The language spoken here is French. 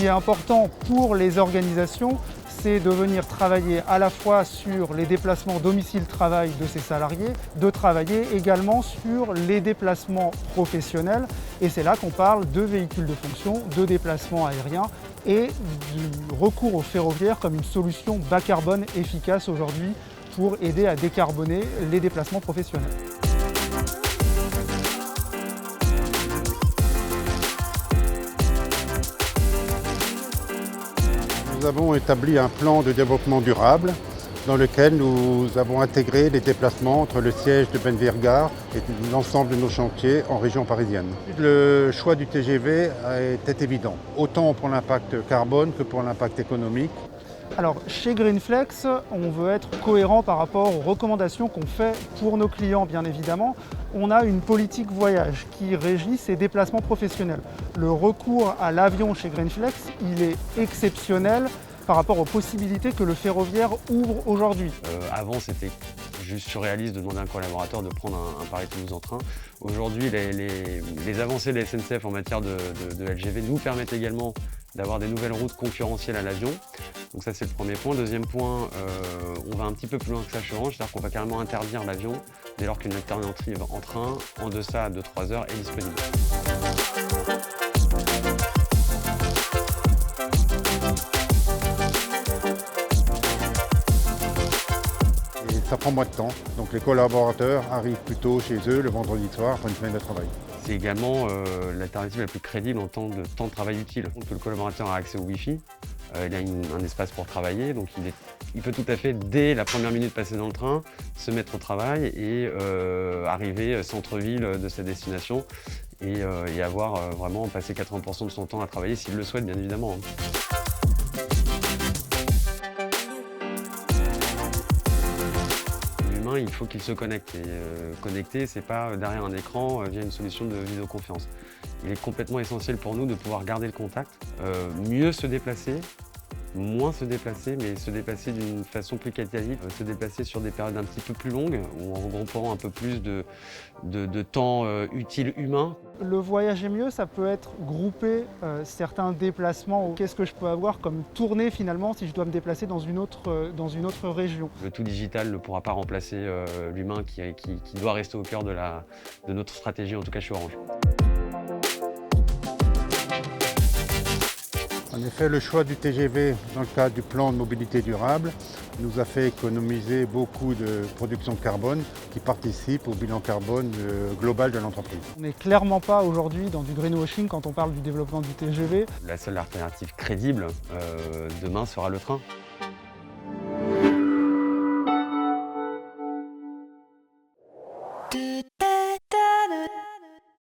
qui est important pour les organisations, c'est de venir travailler à la fois sur les déplacements domicile-travail de ces salariés, de travailler également sur les déplacements professionnels. Et c'est là qu'on parle de véhicules de fonction, de déplacements aériens et du recours au ferroviaire comme une solution bas carbone efficace aujourd'hui pour aider à décarboner les déplacements professionnels. Nous avons établi un plan de développement durable dans lequel nous avons intégré les déplacements entre le siège de Benvirgard et l'ensemble de nos chantiers en région parisienne. Le choix du TGV était évident, autant pour l'impact carbone que pour l'impact économique. Alors chez Greenflex, on veut être cohérent par rapport aux recommandations qu'on fait pour nos clients bien évidemment. On a une politique voyage qui régit ces déplacements professionnels. Le recours à l'avion chez Greenflex, il est exceptionnel par rapport aux possibilités que le ferroviaire ouvre aujourd'hui. Avant, c'était juste surréaliste de demander à un collaborateur de prendre un Paris-Toulouse en train. Aujourd'hui, les avancées de la SNCF en matière de LGV nous permettent également d'avoir des nouvelles routes concurrentielles à l'avion. Donc ça, c'est le premier point. Deuxième point, on va un petit peu plus loin que ça chez Orange, c'est-à-dire qu'on va carrément interdire l'avion dès lors qu'une alternative en train en deçà de 3 heures est disponible. Et ça prend moins de temps, donc les collaborateurs arrivent plutôt chez eux le vendredi soir après une semaine de travail. C'est également l'alternative la plus crédible en temps de travail utile. Donc, le collaborateur a accès au Wi-Fi, il a un espace pour travailler, donc il peut tout à fait, dès la première minute passée dans le train, se mettre au travail et arriver centre-ville de sa destination et avoir vraiment passé 80% de son temps à travailler s'il le souhaite, bien évidemment. Il faut qu'il se connecte. Et connecter, c'est pas derrière un écran via une solution de vidéoconférence. Il est complètement essentiel pour nous de pouvoir garder le contact, mieux se déplacer, moins se déplacer, mais se déplacer d'une façon plus qualitative, se déplacer sur des périodes un petit peu plus longues, ou en regroupant un peu plus de temps utile humain. Le voyage est mieux, ça peut être grouper certains déplacements. Qu'est-ce que je peux avoir comme tournée finalement si je dois me déplacer dans une autre région? Le tout digital ne pourra pas remplacer l'humain qui doit rester au cœur de notre stratégie, en tout cas chez Orange. En effet, le choix du TGV dans le cadre du plan de mobilité durable nous a fait économiser beaucoup de production de carbone qui participe au bilan carbone global de l'entreprise. On n'est clairement pas aujourd'hui dans du greenwashing quand on parle du développement du TGV. La seule alternative crédible demain sera le train.